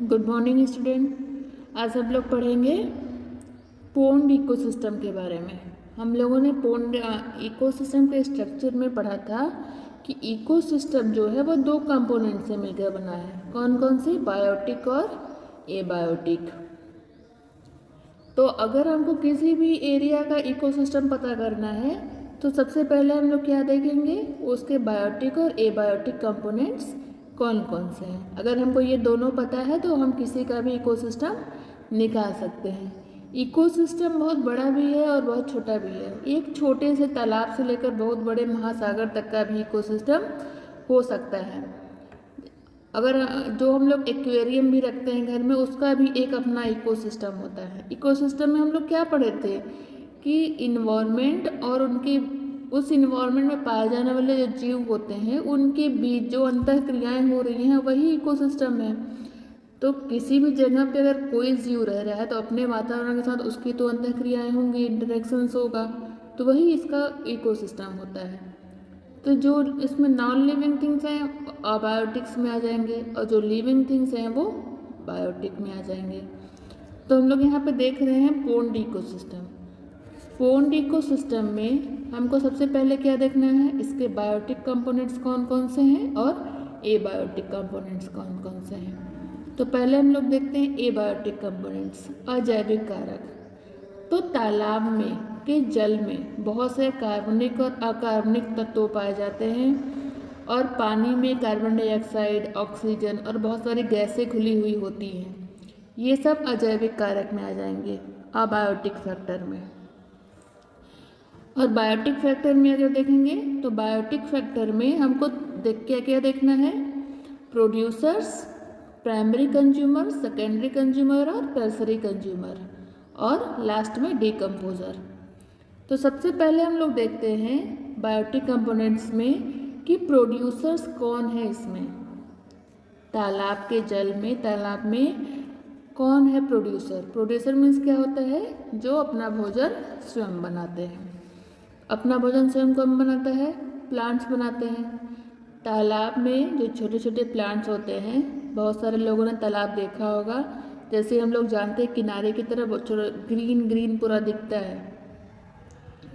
Good morning student. आज हम लोग पढ़ेंगे पोन्ड इकोसिस्टम के बारे में। हम लोगों ने पोन्ड इकोसिस्टम के स्ट्रक्चर में पढ़ा था कि इकोसिस्टम जो है वो दो कंपोनेंट से मिलकर बना है। कौन कौन सी? बायोटिक और एबायोटिक। तो अगर हमको किसी भी एरिया का इकोसिस्टम पता करना है तो सबसे पहले हम लोग क्या देखेंगे, उसके बायोटिक और एबायोटिक कंपोनेंट्स कौन कौन से हैं। अगर हमको ये दोनों पता है तो हम किसी का भी इकोसिस्टम निकाल सकते हैं। इकोसिस्टम बहुत बड़ा भी है और बहुत छोटा भी है। एक छोटे से तालाब से लेकर बहुत बड़े महासागर तक का भी इकोसिस्टम हो सकता है। अगर जो हम लोग एक्वेरियम भी रखते हैं घर में, उसका भी एक अपना इकोसिस्टम होता है। इकोसिस्टम में हम लोग क्या पढ़े थे कि इन्वायरमेंट और उनके उस इन्वायरमेंट में पाए जाने वाले जो जीव होते हैं उनके बीच जो अंतःक्रियाएं हो रही हैं वही इकोसिस्टम है। तो किसी भी जगह पे अगर कोई जीव रह रहा है तो अपने वातावरण के साथ उसकी तो अंतःक्रियाएं होंगी, इंटरेक्शंस होगा, तो वही इसका इकोसिस्टम होता है। तो जो इसमें नॉन लिविंग थिंग्स हैं अबायोटिक्स में आ जाएंगे और जो लिविंग थिंग्स हैं वो बायोटिक में आ जाएंगे। तो हम लोग यहाँ पे देख रहे हैं पोन्ड इकोसिस्टम। पोन्ड इकोसिस्टम में हमको सबसे पहले क्या देखना है, इसके बायोटिक कंपोनेंट्स कौन कौन से हैं और एबायोटिक कंपोनेंट्स कौन कौन से हैं। तो पहले हम लोग देखते हैं एबायोटिक कंपोनेंट्स, अजैविक कारक। तो तालाब में के जल में बहुत से कार्बनिक और अकार्बनिक तत्व पाए जाते हैं और पानी में कार्बन डाइऑक्साइड, ऑक्सीजन और बहुत सारी गैसें खुली हुई होती हैं। ये सब अजैविक कारक में आ जाएंगे, अबायोटिक फैक्टर में। और बायोटिक फैक्टर में अगर देखेंगे तो बायोटिक फैक्टर में हमको क्या क्या देखना है, producers, primary consumer, secondary consumer और टर्सरी कंज्यूमर, और लास्ट में डिकम्पोजर। तो सबसे पहले हम लोग देखते हैं बायोटिक कंपोनेंट्स में कि प्रोड्यूसर्स कौन है इसमें। तालाब के जल में, तालाब में कौन है प्रोड्यूसर? प्रोड्यूसर मीन्स क्या होता है, जो अपना भोजन स्वयं बनाते हैं। अपना भोजन स्वयं कौन बनाता है? प्लांट्स बनाते हैं। तालाब में जो छोटे छोटे प्लांट्स होते हैं, बहुत सारे लोगों ने तालाब देखा होगा, जैसे हम लोग जानते हैं किनारे की तरफ ग्रीन ग्रीन पूरा दिखता है,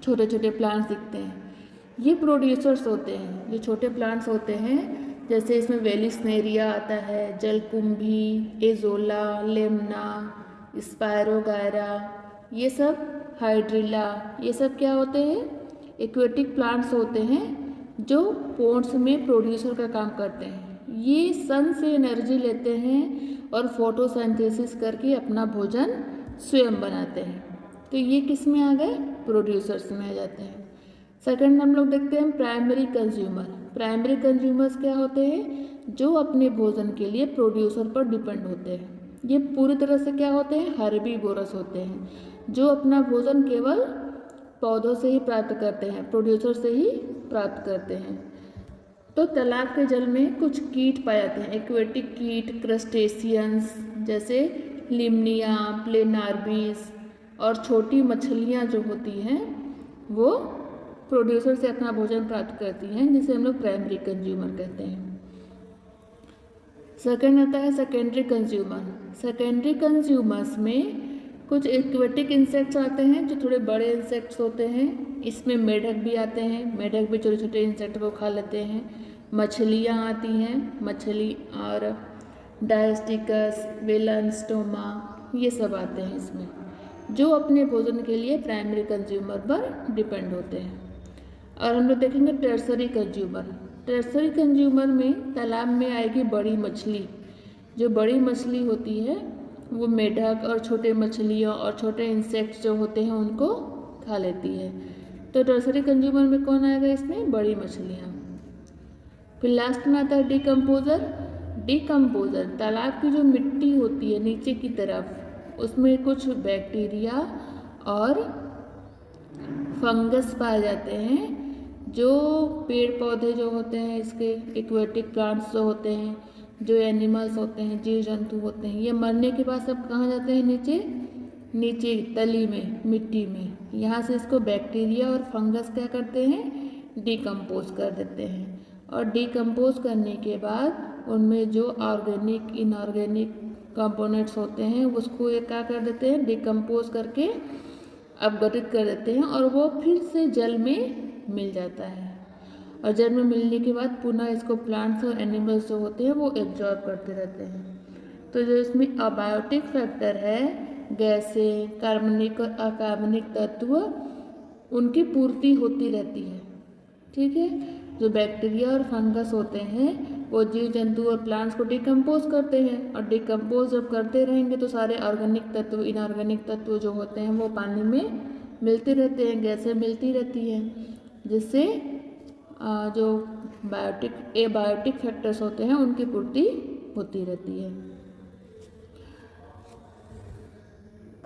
छोटे छोटे प्लांट्स दिखते हैं। ये प्रोड्यूसर्स होते हैं। जो छोटे प्लांट्स होते हैं जैसे इसमें वेलिस्नेरिया आता है, जलकुंभी, एजोला, लेमना, स्पायरोगायरा, ये सब हाइड्रिला, ये सब क्या होते हैं? एक्वेटिक प्लांट्स होते हैं जो पोन्ड्स में प्रोड्यूसर का काम करते हैं। ये सन से एनर्जी लेते हैं और फोटोसिंथेसिस करके अपना भोजन स्वयं बनाते हैं। तो ये किस में आ गए? प्रोड्यूसर्स में आ जाते हैं। सेकंड हम लोग देखते हैं प्राइमरी कंज्यूमर। प्राइमरी कंज्यूमर्स क्या होते हैं? जो अपने भोजन के लिए प्रोड्यूसर पर डिपेंड होते हैं। ये पूरी तरह से क्या होते हैं? हर्बीवोरस होते हैं, जो अपना भोजन केवल पौधों से ही प्राप्त करते हैं, प्रोड्यूसर से ही प्राप्त करते हैं। तो तालाब के जल में कुछ कीट पाए जाते हैं, एक्वेटिक कीट, क्रस्टेशियंस जैसे लिमनिया, प्लेनार्बिस, और छोटी मछलियाँ जो होती हैं वो प्रोड्यूसर से अपना भोजन प्राप्त करती हैं, जिसे हम लोग प्राइमरी कंज्यूमर कहते हैं। सेकेंड आता है सेकेंडरी कंज्यूमर। सेकेंडरी कंज्यूमर्स में कुछ एक्वेटिक इंसेक्ट्स आते हैं जो थोड़े बड़े इंसेक्ट्स होते हैं। इसमें मेढक भी आते हैं, मेढक भी छोटे छोटे इंसेक्ट को खा लेते हैं। मछलियाँ आती हैं, मछली और डायस्टिकस, वेलन, स्टोमा, ये सब आते हैं इसमें, जो अपने भोजन के लिए प्राइमरी कंज्यूमर पर डिपेंड होते हैं। और हम लोग देखेंगे टर्सरी कंज्यूमर। टर्सरी कंज्यूमर में तालाब में आएगी बड़ी मछली। जो बड़ी मछली होती है वो मेढक और छोटे मछलियों और छोटे इंसेक्ट्स जो होते हैं उनको खा लेती है। तो टर्सरी कंज्यूमर में कौन आएगा इसमें? बड़ी मछलियाँ। फिर लास्ट में आता है डिकम्पोजर। डिकम्पोजर तालाब की जो मिट्टी होती है नीचे की तरफ, उसमें कुछ बैक्टीरिया और फंगस पाए जाते हैं। जो पेड़ पौधे जो होते हैं, इसके एक्वेटिक प्लांट्स जो होते हैं, जो एनिमल्स होते हैं, जीव जंतु होते हैं, ये मरने के बाद सब कहाँ जाते हैं? नीचे, नीचे तली में, मिट्टी में। यहाँ से इसको बैक्टीरिया और फंगस क्या करते हैं? डिकम्पोज कर देते हैं। और डिकम्पोज करने के बाद उनमें जो ऑर्गेनिक, इनऑर्गेनिक कंपोनेंट्स होते हैं उसको ये क्या कर देते हैं, डिकम्पोज करके अपघटित कर देते हैं और वो फिर से जल में मिल जाता है। और जल में मिलने के बाद पुनः इसको प्लांट्स और एनिमल्स जो होते हैं वो एब्जॉर्ब करते रहते हैं। तो जो इसमें अबायोटिक फैक्टर है, गैसें, कार्बनिक और अकार्बनिक तत्व, उनकी पूर्ति होती रहती है। ठीक है, जो बैक्टीरिया और फंगस होते हैं वो जीव जंतु और प्लांट्स को डिकम्पोज करते हैं और डिकम्पोज जब करते रहेंगे तो सारे ऑर्गेनिक तत्व, इनऑर्गेनिक तत्व जो होते हैं वो पानी में मिलते रहते हैं, गैसें मिलती रहती हैं, जिससे जो एबायोटिक फैक्टर्स होते हैं उनकी पूर्ति होती रहती है।